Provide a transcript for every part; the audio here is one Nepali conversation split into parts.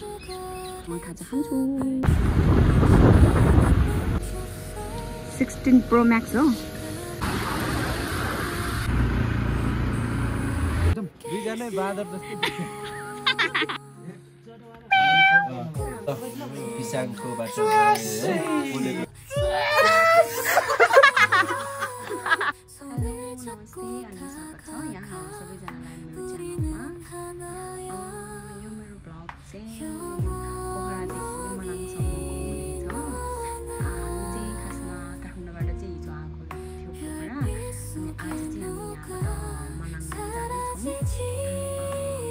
가자 한 주. 16 Pro Max हो. एकदम दुईजना बाँदर जस्तो पिसाङको बाटो बोलेको नमस्ते अनि स्वागत छ यहाँ सबैजनालाई मेरो च्यानलमा। यो मेरो ब्लग चाहिँ पोखरादेखि मनाङसम्म घुम्ने छ। हामी चाहिँ खासमा काठमाडौँबाट चाहिँ हिजो आएको थियो पोखरा, अनि आज चाहिँ हामी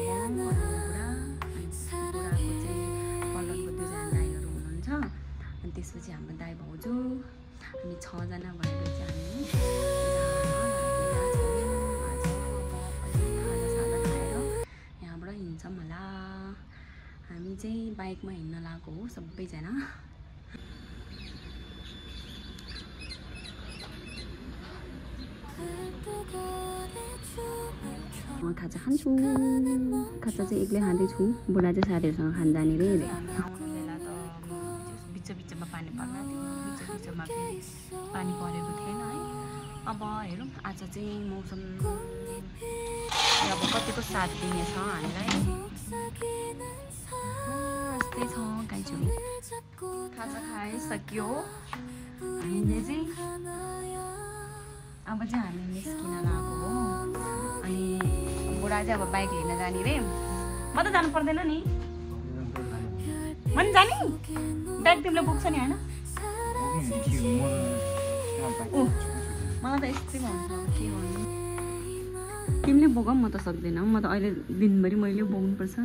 यहाँबाट मनाङ जाँदैछौँ। बुढाको चाहिँ पल्लनको दुईजना दाइहरू हुनुहुन्छ, अनि त्यसपछि हाम्रो दाइ भाउजू हामी 6 जना भएर चाहिँ हामी हिँड्छौँ होला। हामी चाहिँ बाइकमा हिँड्न लागेको हो सबैजना। खाजा खान्छु। खाजा चाहिँ एक्लै खाँदैछु, बुढा चाहिँ साथीहरूसँग खान जाने रे। बेला त बिचमा पानी पर्ला थियो, बिचमा पानी परेको थिएन है। अब हेरौँ आज चाहिँ मौसम अब कतिको साथ दिनेछ हामीलाई। यस्तै छ गाइजु। खाजा खाइसक्यो हामीले चाहिँ। अब चाहिँ हामी निस्किन लागेको हो, अनि बुढा चाहिँ अब बाइक लिन जाने रे। म त जानु पर्दैन नि, म नि जाने। ब्याग तिमीले बोक्छ नि होइन? मलाई त यस्तै भन्छ के गर्नु। तिमीले बोक, म त सक्दिनँ। म त अहिले दिनभरि मैले बोक्नुपर्छ।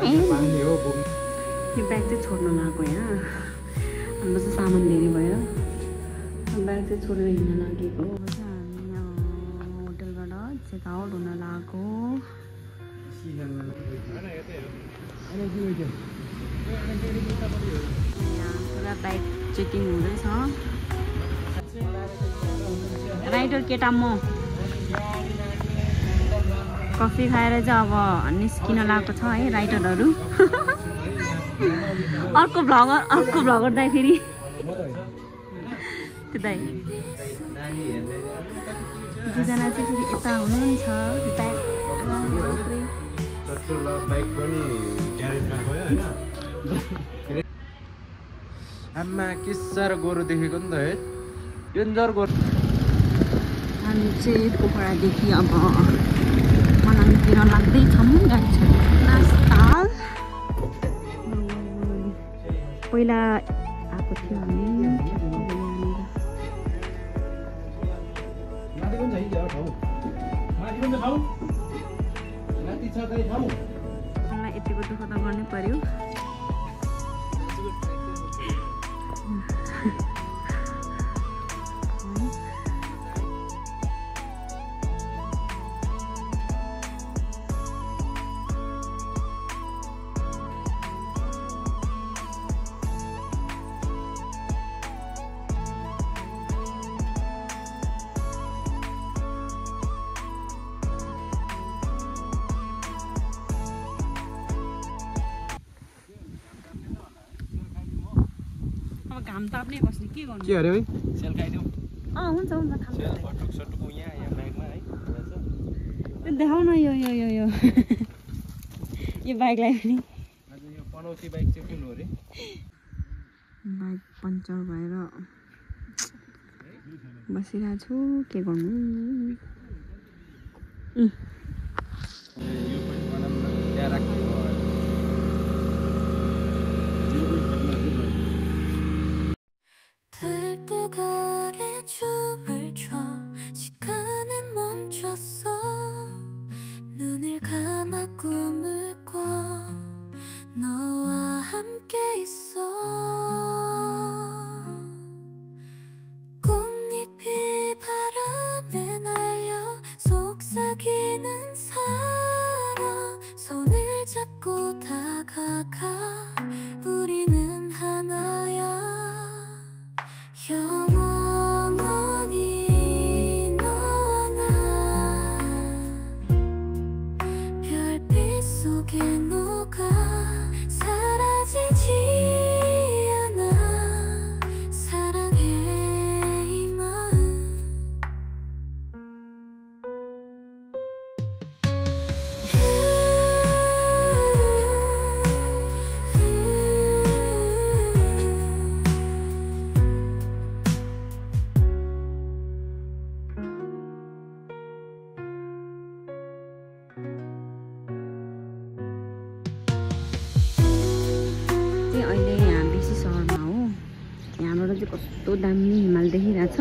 यो ब्याग चाहिँ छोड्नु लागेको यहाँ। हाम्रो चाहिँ सामान धेरै भयो, ब्याग चाहिँ छोडेर हिँड्न लागेको। हामी होटलबाट चेकआउट हुन लागेको। यहाँ पुरा ब्याग चेकिङ हुँदैछ। राइडर केटा म कफी खाएर चाहिँ अब निस्किन लागेको छ है राइडरहरू। अर्को भ्लगर दाइ फेरि त्यो दाइ दुईजना चाहिँ फेरि यता हुनुहुन्छ। आमा के साह्रो गोरु देखेको नि त है, डेन्जर गोरु। हामी चाहिँ पोखरादेखि अब मनाङतिर लाग्दैछौँ। नास्ता पहिला आएको थियो हामी। मलाई यतिको दुःख त गर्नै पर्यो। घाम ताप्ने बस्ने के गर्नु? के अरे है सेल खाइदिउँ? हुन्छ हुन्छ खानु। सेल फटुक सटुक यहाँ बाइकमा है देखाउ न यो यो बाइकलाई पनि। आज यो पनौती बाइक चाहिँ कुन हो रे? बाइक पन्चर भएर बसिरहेको छु, के गर्नु। यो पनि बनाउन त्यहाँ राख्नु भयो। अहिले यहाँ बेसी सहरमा हो यहाँबाट चाहिँ कस्तो दामी हिमाल देखिरहेछ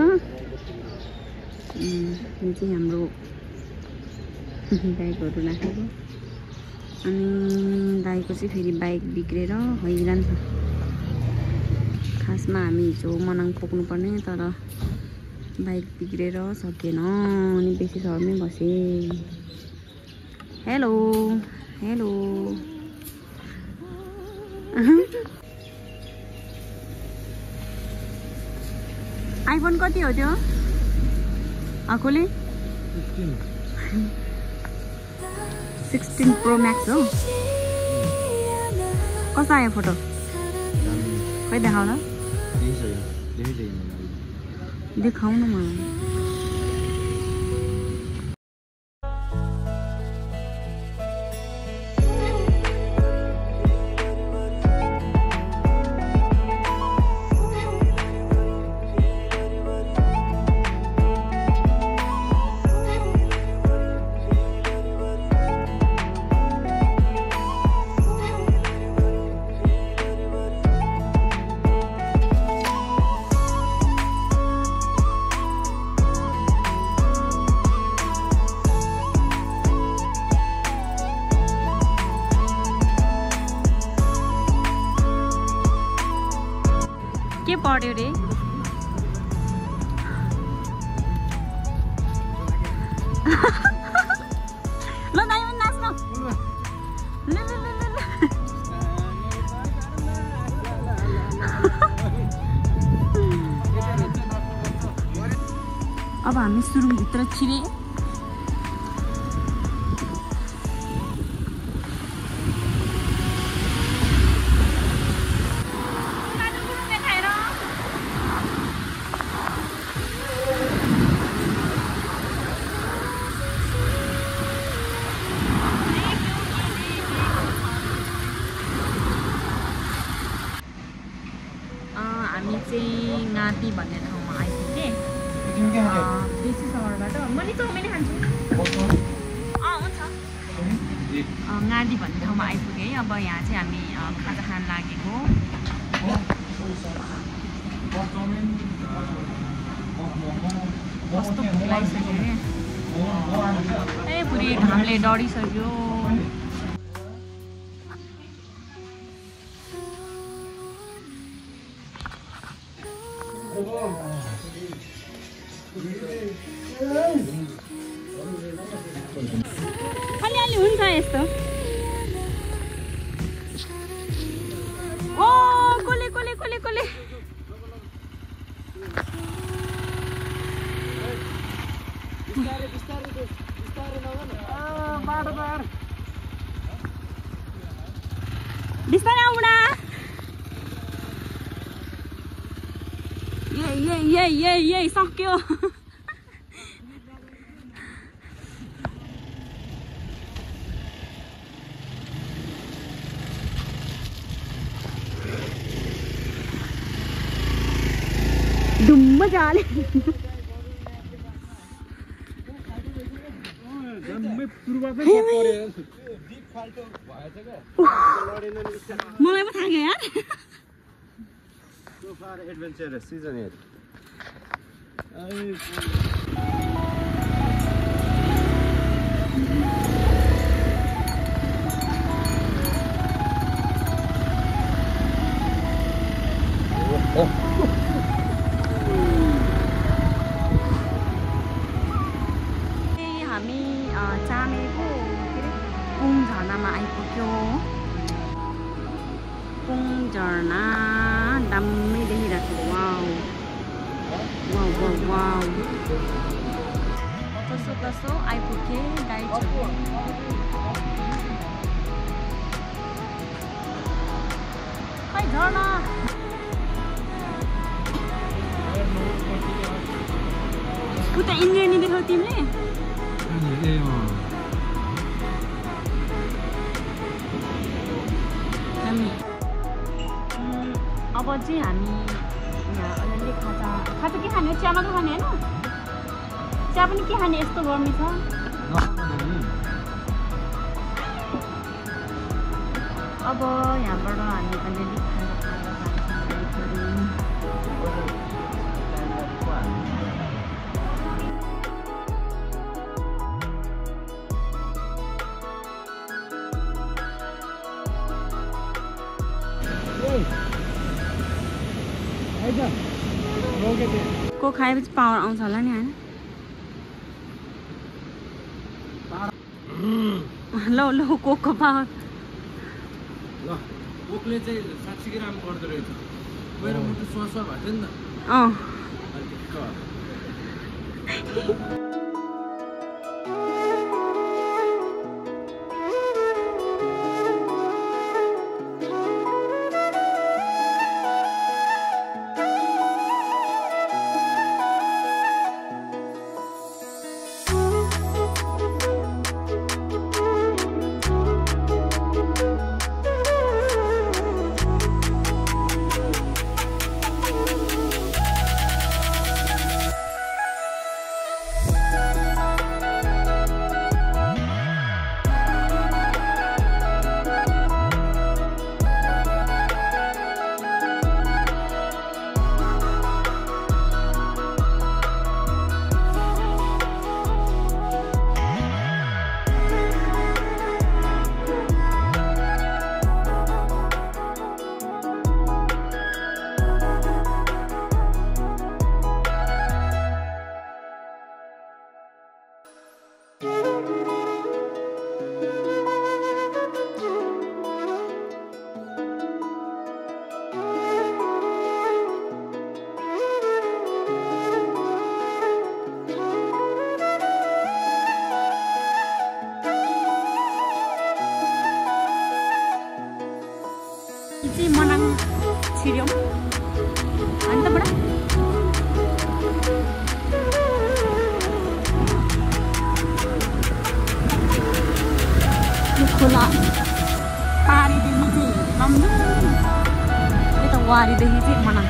यो चाहिँ हाम्रो बाइकहरू राखेको अनि दाइको चाहिँ फेरि बाइक बिग्रेर हैरान छ खासमा हामी हिजो मनाङ पुग्नुपर्ने तर बाइक बिग्रेर सकेन अनि बेसी सहरमै बसे हेलो हेलो आइफोन कति हो त्यो आकोले 16 प्रो मैक्स हो कस्तो आयो फोटो खै देखाउ न देखाउनु मलाई के पढ्यो रे ल दाइ पनि नाच्न ल ल ल ल अब हामी सुरुङभित्र छिरे हामी चाहिँ गाती भन्ने ठाउँमा आइपुगेँ बेसी सहरबाट मैले चाउमिन खान्छु हुन्छ गादी भन्ने ठाउँमा आइपुगेँ अब यहाँ चाहिँ हामी खाजा खान लागेको कस्तो भोक लागिसक्यो ए पुरै घामले डढिसक्यो अलिअलि हुन्छ यस्तो ओ कोले कोले कोले कोले बिस्तारै आऊ बुढा ये सक्यो दुम्म जाले मलाई पो थाहा यार So far adventurous, isn't it? हामी चामेको पुङ झरनामा आइपुग्यो पुङ झरना दामी देखिरहेको वाउ वाउ वाउ वाउ कसो आइपुगे गाइडहरू झर्ना उता इन्द्रेणी देख्यौ तिमीले अब चाहिँ हामी यहाँ अलिअलि खाजा के खाने चिया मात्र खाने होइन चिया पनि के खाने यस्तो गर्मी छ अब यहाँबाट हामी अलिअलि को खाएपछि पावर आउँछ होला नि होइन ल ल कोकको पावर ल कोकले चाहिँ 60 ग्राम गर्दो रहेछ मेरो मुटु स्वास्वा भएको नि त चाहिँ मनाङ छिर्यौँ अन्तबाट खोला पारीदेखि चाहिँ लम्जुङ यता वारीदेखि चाहिँ मनाङ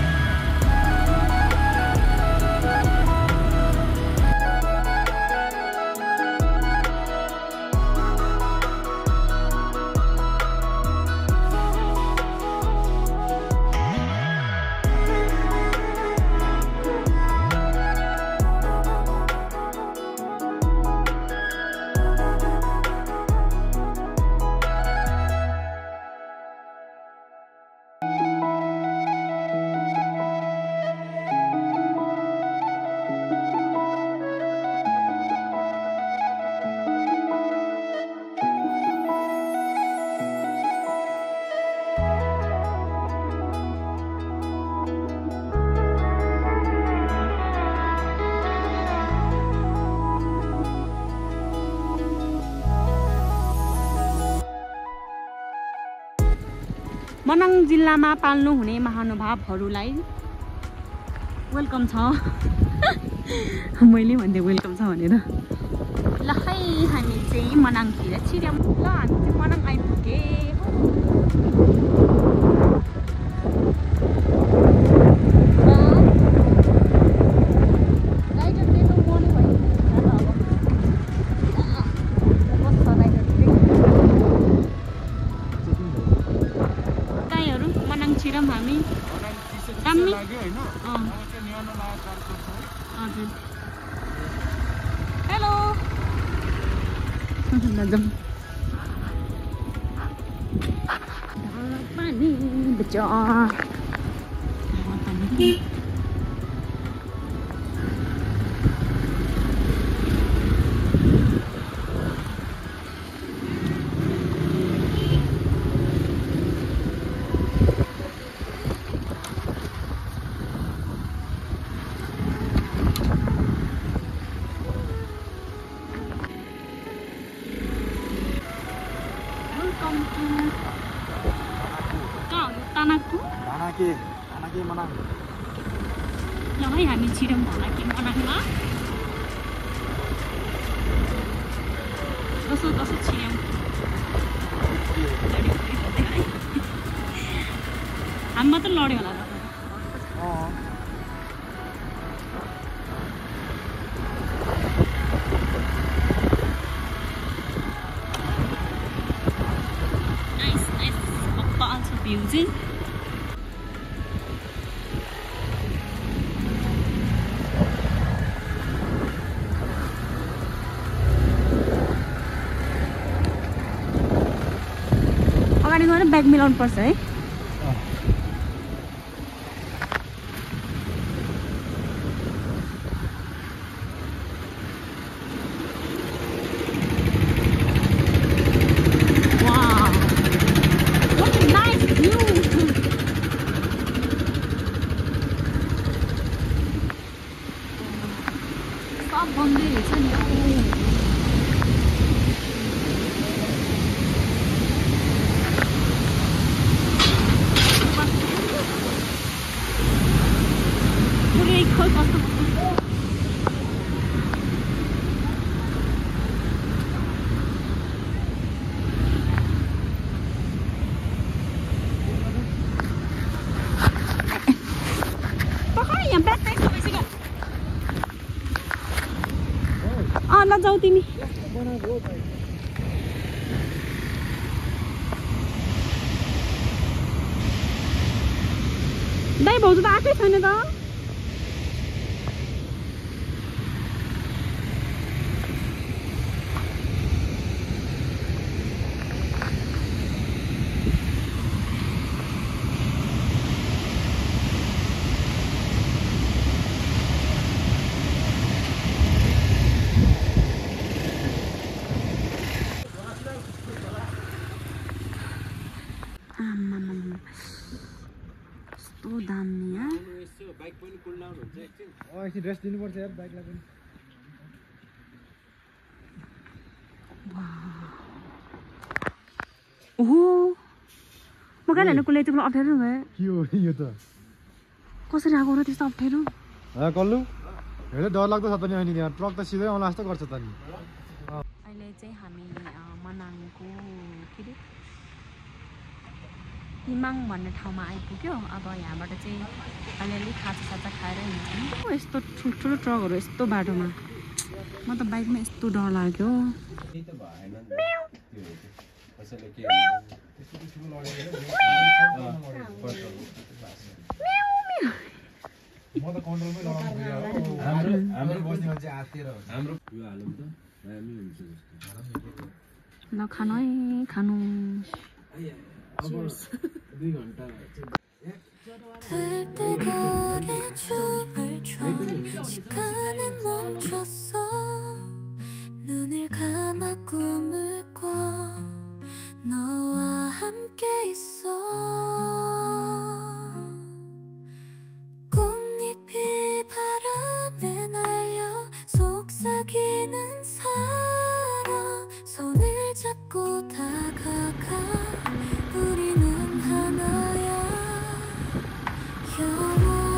मनाङ जिल्लामा पाल्नु हुने महानुभावहरूलाई वेलकम छ मैले भन्दै वेलकम छ भनेर ल है हामी चाहिँ मनाङतिर छिर्यौँ ल हामी चाहिँ मनाङ आइपुगे हेलो पानी बचा कहाँ हो तानाकको तानाके मनाङ ल है हामी छिरौँ तानाके मनाङमा कसो कसो छिरौँ हामी मात्र लड्यो होला nice papa also views अगाडि गएर ब्याग मिलाउनु पर्छ है बन्दै रहेछ नि पुरै खोइ कस्तो यहाँ ब्याग भइसक्यो ल जाऊ तिमी दाइ भाउजू त आएकै छैन त कस्तो दामी यार बाइक पनि कुल डाउन हुन्छ एकछिन एकछिन रेस्ट दिनुपर्छ यार बाइकलाई पनि ओहो म कहाँ हेर्नु कुलै तिमीलाई अप्ठ्यारो भयो के हो यो त कसरी आएको र त्यस्तो अप्ठ्यारो कल्लु हेर्दै डर लाग्दो छ त नि अनि यहाँ ट्रक त सिधै आउला जस्तो गर्छ त नि अहिले चाहिँ हामी मनाङको के अरे हिमाङ भन्ने ठाउँमा आइपुग्यो अब यहाँबाट चाहिँ अलिअलि खाजा खाएर हिँड्छौँ यस्तो ठुल्ठुलो ट्रकहरू यस्तो बाटोमा म त बाइकमा यस्तो डर लाग्यो ल खानु है खानु 눈을 감아 꿈을 꿔 너와 함께 있어 꽃잎이 바람에 날려 속삭이는 사랑 손을 잡고 다가가 우리는 하나야 영원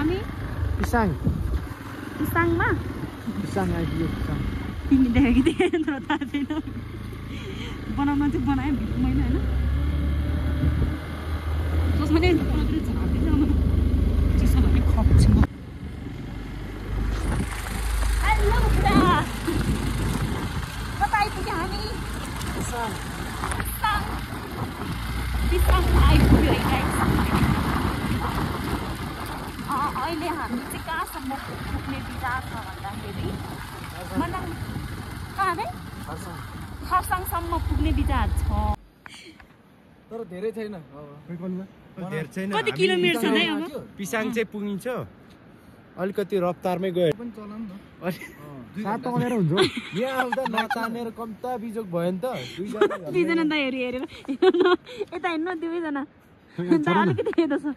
हामी पिसाङ पिसाङमा पिसाङ आइपुग्यो पिसाङ तिमी देख्यो कि देखेन तर थाहा छैन बनाउन चाहिँ बनाएँ भित्र मैले होइन जसमा नि झाँदैछ त्यसो भने खप्छु म हेलो बुढा कता आइपुग्यो हामी पिसाङमा आइपुग्यो है गाइस अहिले हामी चाहिँ कहाँसम्म पुग्ने विचार छ भन्दाखेरि मनाङ कहाँ अरे खरसाङसम्म पुग्ने विचार छ तर धेरै छैन धेरै छैन कति किलोमिटर छ नै अब पिसाङ चाहिँ पुगिन्छ अलिकति रफ्तारमै गयो पनि चला नि अनि त सात तगलेर हुन्छ यहाँ आउँदा नतानेर कम्ता बिजोग भयो नि त दुईजना दाइहरू हेरेर यता हेर्नु दुवैजना दाइ अलिकति हेर्दो छ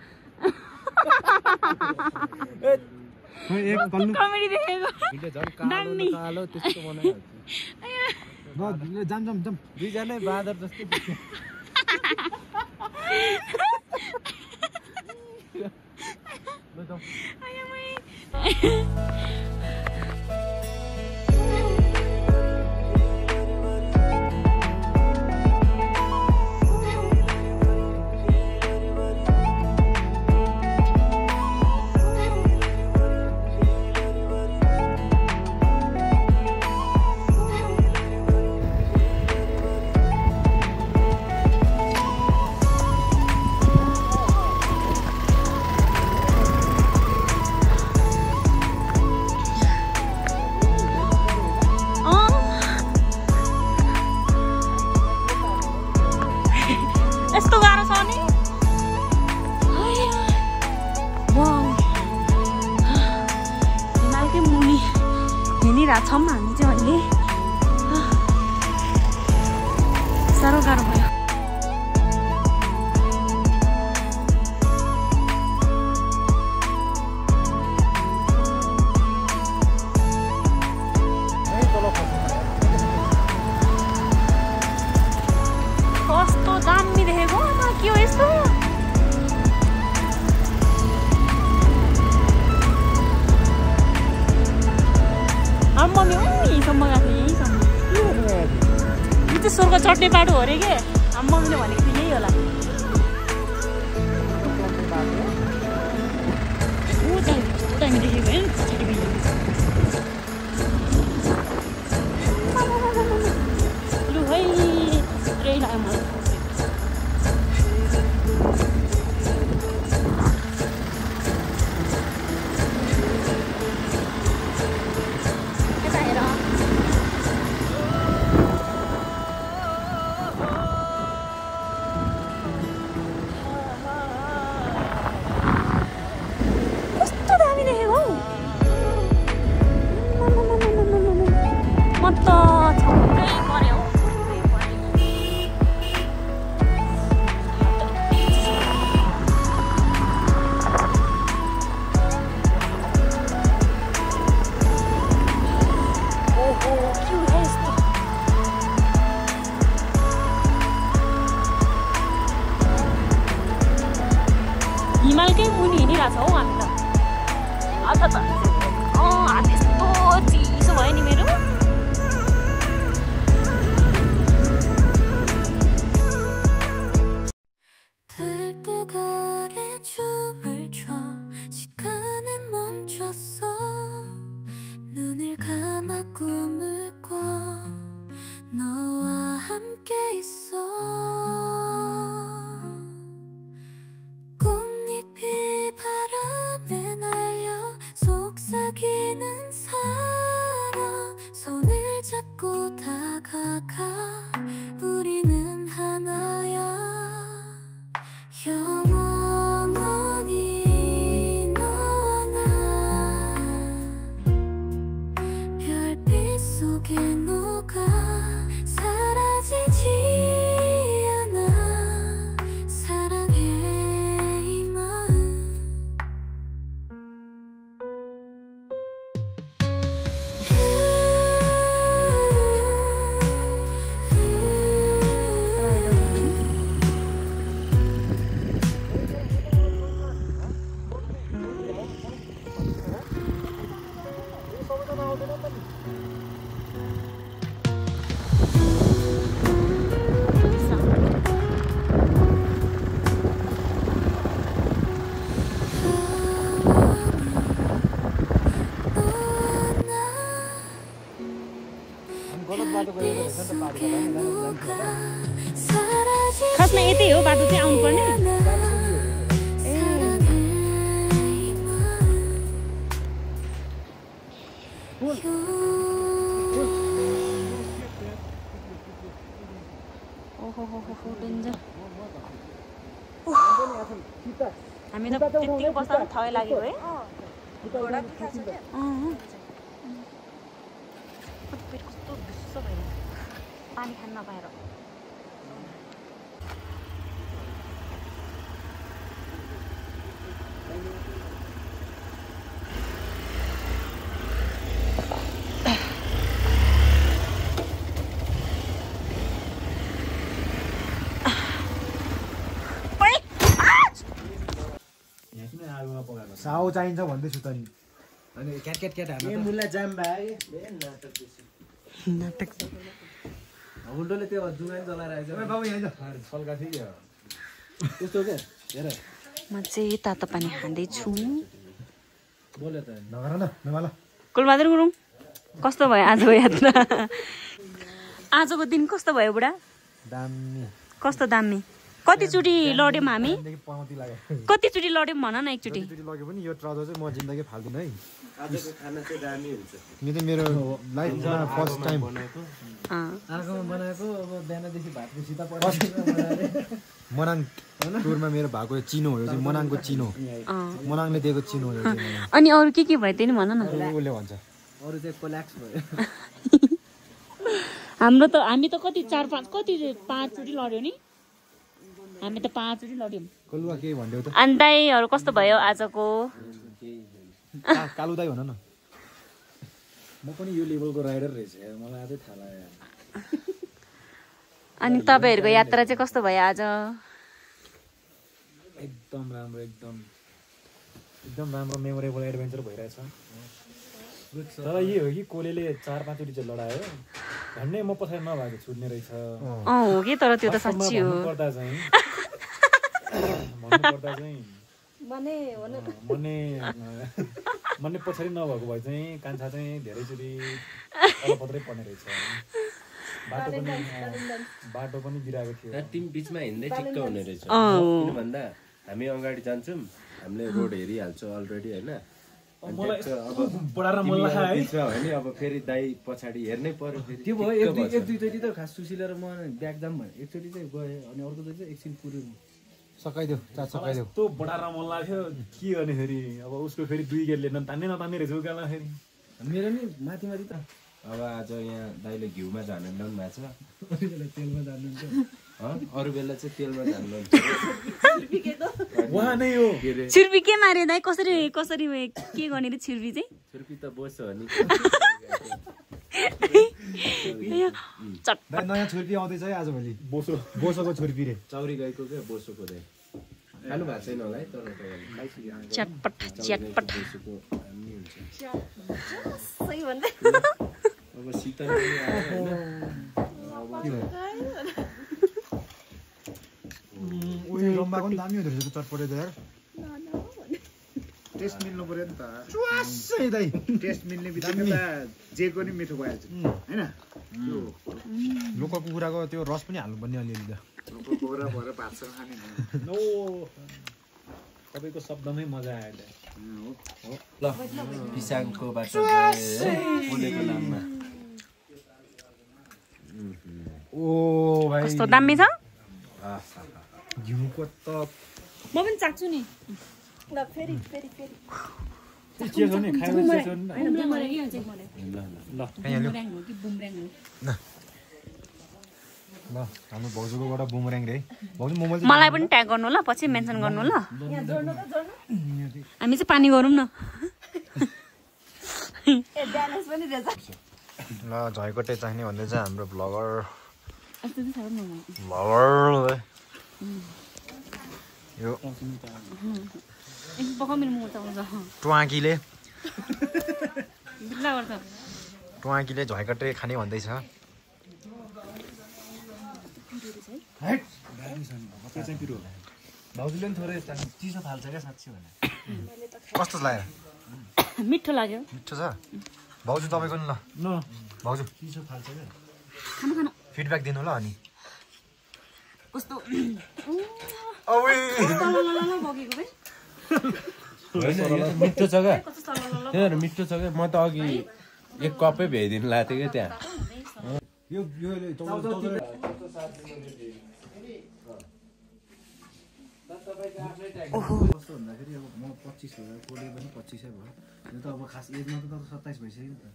एक कल्लु कमेडी देखेको झन् कालो कालो त्यस्तो बनाइहाल्छ जाम जाम जाम दुईजना बाँदर जस्तो यस्तो गाह्रो छ नि हिमालकै मुनि हिँडिरहेको छौँ हामी चाहिँ अहिले साह्रो गाह्रो भयो कस्तो दामी देखेको के हो यस्तो मम्मी यहीँसम्म गएको थिएँ यहीँसम्म यो चाहिँ स्वर्ग चढ्ने बाटो हो अरे के मम्मीले भनेको थियो यही होला दामी देखेको है लु है पुरै लाग्यो मलाई हिमालकै मुनि हिँडिरहेको छ हौ हामी त अझ त हात यस्तो चिसो भयो नि मेरो 들뜨거리 춤을 춰 시간은 멈췄어 눈을 감아 꿈을 꿔 너와 함께 있어 꽃잎이 바람에 날려 속삭이는 사랑 खासमा यतै हो बाटो चाहिँ आउनुपर्ने ओहो डेन्जर हामी त त्यतिकै बस्दा पनि थय लाग्यो है पेट कस्तो गुस्सो भइरहेको पानी खान नपाएर साउ चाहिन्छ भन्दैछु त नि अनि क्याट हाल्नु मुल्ला जाम भाइ नाटक उल्टोले त्यो जुगान चलाइरहेछ बाबु यहाँ सल्का थियो त्यस्तो के हेर म चाहिँ तातो पानी खाँदैछु बोले त नगर न नमाला कुलबहादुर गुरुङ कस्तो भयो आजको यात्रा आजको दिन कस्तो भयो बुढा दामी कस्तो दामी कतिचोटि लड्यौँ हामी पनौती लाग्यो कतिचोटि लड्यौँ भन न एकचोटि लग्यो पनि यो ट्राउजर चाहिँ म जिन्दगी फाल्दिनँ है आजको खाना चाहिँ दामी हुन्छ यो चाहिँ मेरो लाइफमा फर्स्ट टाइम आगोमा बनाएको अब बिहानदेखि भातको सिधा मनाङ टुरमा मेरो भएको चिनो हो यो चाहिँ मनाङको चिनो मनाङले दिएको चिनो हो यो चाहिँ मलाई। अनि अरू के भयो त्यही भन न उसले भन्छ अरू चाहिँ कोल्याक्स भयो हाम्रो त हामी त कति 4-5 लड्यो नि हामी त 5 चोटि लड्यौँ कलुवा केही भन्देऊ त अनि दाइहरू कस्तो भयो आजको कालु दाइ भन न म पनि यो लेभलको राइडर रहेछ मलाई आजै थाहा लाग्यो अनि तपाईँहरूको यात्रा चाहिँ कस्तो भयो आज एकदम राम्रो एकदम राम्रो मेमोरेबल एडभेन्चर भइरहेछ तर यही हो कि कोलेले 4-5 चोटि चाहिँ लडायो भन्ने म पछाडि नभएको छुट्ने रहेछ हो कि तर त्यो त साँच्ची हो भन्नुपर्दा चाहिँ मने पछाडि नभएको भए चाहिँ कान्छा चाहिँ धेरैचोटि अलपत्रै पर्ने रहेछ बाटो पनि बिराएको थियो टिम बिचमा हिँड्दै ठिक्क हुने रहेछ किन भन्दा हामी अगाडि जान्छौँ हामीले रोड हेरिहाल्छौँ अलरेडी होइन अब फेरि दाइ पछाडि हेर्नै पर्यो त्यो भयो एक दुईचोटि त खास सुसिलेर म ब्याग जाम भने एकचोटि चाहिँ गएँ अनि अर्कोचोटि चाहिँ एकछिन पुऱ्यो सकाइदेऊ सकाइदेऊ कस्तो बडा रमल लाग्यो के गर्ने फेरि अब उसको फेरि 2 गेटले नतान्ने रहेछ उकालो फेरि मेरो नि माथि त अब आज यहाँ दाइले घिउमा झार्नु ल्याउनु भएको छ तेलमा जान्नुहुन्छ अरू बेला चाहिँ तेलमा झार्नुहुन्छ उहाँ नै हो छिर्पी के मारे दाइ कसरी के गर्ने रे छिर्पी चाहिँ छुर्पी त बोसो हो नि नयाँ छुर्पी आउँदैछ है आजभोलि बोसोको छुर्पी रे चौरी गाईको क्या बोसोको दाइ खानु भएको छैन होला है तर चटपट बोसोको दामी हुन्छ सही भन्दै अब शीतल पनि आयो उयो लम्बाको पनि दामी हुँदो रहेछ चटपटे त यार टेस्ट मिल्नु पर्यो नि त चुवासै दाइ टेस्ट मिल्ने बित्तिकै त जेको नि मिठो भइहाल्छ हैन लोकल कुखुराको त्यो रस पनि हाल्नुपर्ने अलिअलि त बोरा भएर भातसँग खाने नो तपाईको शब्दमै मजा आयो ल पिसाङको बाटो बोलेको नाममा ओ भाइ कस्तो दामी छ घिउको त म पनि चाख्छु नि के छ नि खाइरहेको छ नि ल हाम्रो भाउजूकोबाट बुमऱ्याङ रे भाउजू मोबाइल मलाई पनि ट्याग गर्नु ल पछि मेन्सन गर्नु ल हामी चाहिँ पानी गरौँ न ल झैकटे चाहिने भन्दै चाहिँ हाम्रो भ्लगर यो ट्वाकीले झैकटे खाने भन्दैछ भाउजूले पनि थोरै चिसो फाल्छ क्या साँच्ची भने कस्तो लाग्यो मिठो लाग्यो मिठो छ भाउजू तपाईँको नि ल भाउजू चिसो फाल्छ क्या खानु फिडब्याक दिनु ल अनि कस्तो ओइ बगेको बे मिठो छ क्या त्यही मिठो छ क्या म त अघि एक कपै भ्याइदिनु लाएको थिएँ क्या त्यहाँ यो कस्तो भन्दाखेरि अब म 25 भयो कोले पनि 25 भयो यो त अब खास एजमा त 27 भइसक्यो नि त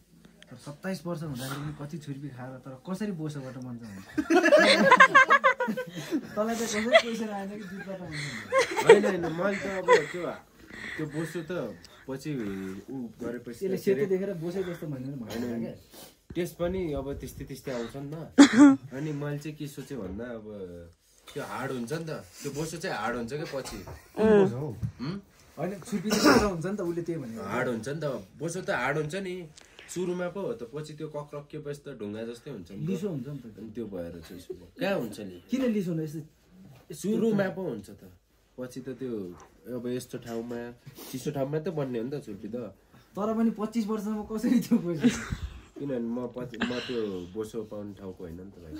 तर 27 वर्ष हुँदाखेरि पनि कति छुर्पी खाएर तर कसरी बोसोबाट मन छ तँलाई त कसरी पैसा आएन कि जित्बाट मन होइन मैले त अब त्यो बोसो त पछि उ गरेपछि यसले सेतो देखेर बोसे जस्तो भनेर होइन टेस्ट पनि अब त्यस्तै आउँछ नि त अनि मैले चाहिँ के सोचेँ भन्दा अब त्यो हार्ड हुन्छ नि त त्यो बोसो चाहिँ हार्ड हुन्छ क्या पछि होइन छुर्पी त साह्रो हुन्छ नि त उसले त्यही भने हार्ड हुन्छ नि त बोसो त हार्ड हुन्छ नि सुरुमा पो हो त पछि त्यो कक्रकिएपछि त ढुङ्गा जस्तै हुन्छ नि लिसो हुन्छ नि त अनि त्यो भएर चाहिँ कहाँ हुन्छ नि किन लिसो हुनु यस्तो सुरुमा पो हुन्छ त पछि त त्यो अब यस्तो ठाउँमा चिसो ठाउँमा त बन्ने हो नि त छुर्पी त तर पनि 25 वर्षमा कसरी त्यो पैसा किनभने म त्यो बोसो पाउने ठाउँको होइन नि त भाइ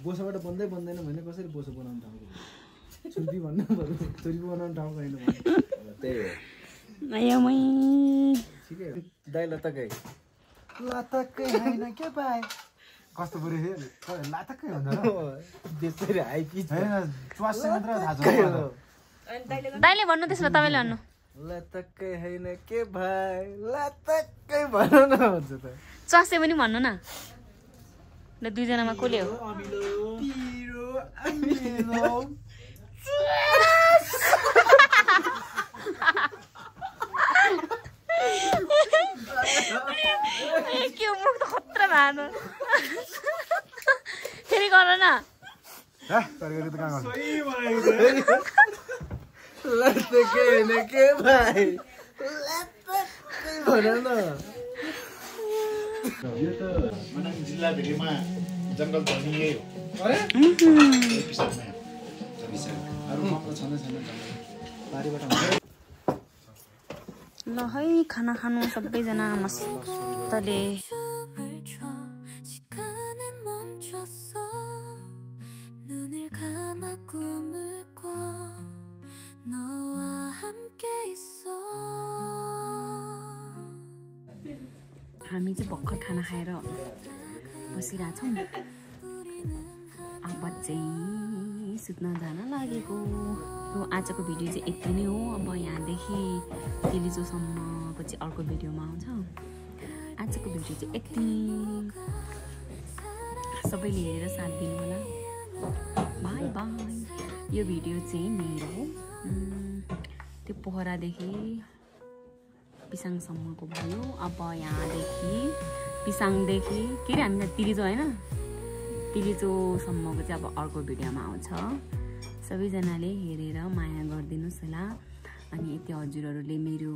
बोसोबाट बन्दैन भने कसरी बोसो बनाउने ठाउँको छुर्पी भन्नु पर्यो छुर्पी बनाउने ठाउँको होइन त्यही हो ठिकै हो दाइ लतकै होइन के पाए कस्तो पुरै लातकै हुन्छ त्यसरी हाई पिच होइन च्वासै मात्र थाहा छ दाइले भन्नु त्यसमा तपाईँले भन्नु लतकै होइन के भाइ लतकै भन्नु न भन्छ त चसे पनि भन्नु न ल दुईजनामा कसले हो के मुख त खतरा भएन फेरि गर न लतकै होइन के भाइ लतकै भन न यो त मनाङ जिल्लाभित्रमा जङ्गल धनी यही हो अरू मात्र छैन बारीबाट ल है खाना खानु सबैजना मस्तले हामी चाहिँ भर्खर खाना खाएर बसिरहेछौँ अब चाहिँ सुत्न जान लागेको यो आजको भिडियो चाहिँ यति नै हो अब यहाँदेखि तेलिजोसम्मको चाहिँ अर्को भिडियोमा आउँछ आजको भिडियो चाहिँ यति सबैले हेरेर साथ दिनु होला बाई बाई यो भिडियो चाहिँ मेरो त्यो पोखरादेखि पिसाङसम्मको भयो अब यहाँदेखि पिसाङदेखि के अरे हामी तिलिजो होइन तिलिजोसम्मको चाहिँ अब अर्को भिडियोमा आउँछ सबैजनाले हेरेर माया गरिदिनुहोस् होला अनि यति हजुरहरूले मेरो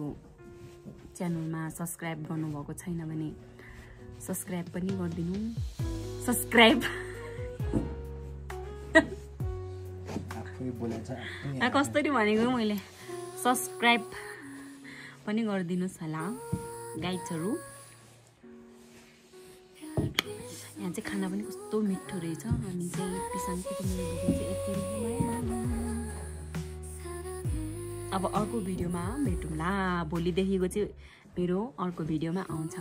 च्यानलमा सब्सक्राइब गर्नुभएको छैन भने सब्सक्राइब पनि गरिदिनु सब्सक्राइब कसरी भनेको मैले सब्सक्राइब पनि गरिदिनुहोस् होला गाइड्सहरू यहाँ चाहिँ खाना पनि कस्तो मिठो रहेछ हामी चाहिँ पिसाङको मेरो चाहिँ यति अब अर्को भिडियोमा भेटौँला भोलिदेखिको चाहिँ मेरो अर्को भिडियोमा आउँछ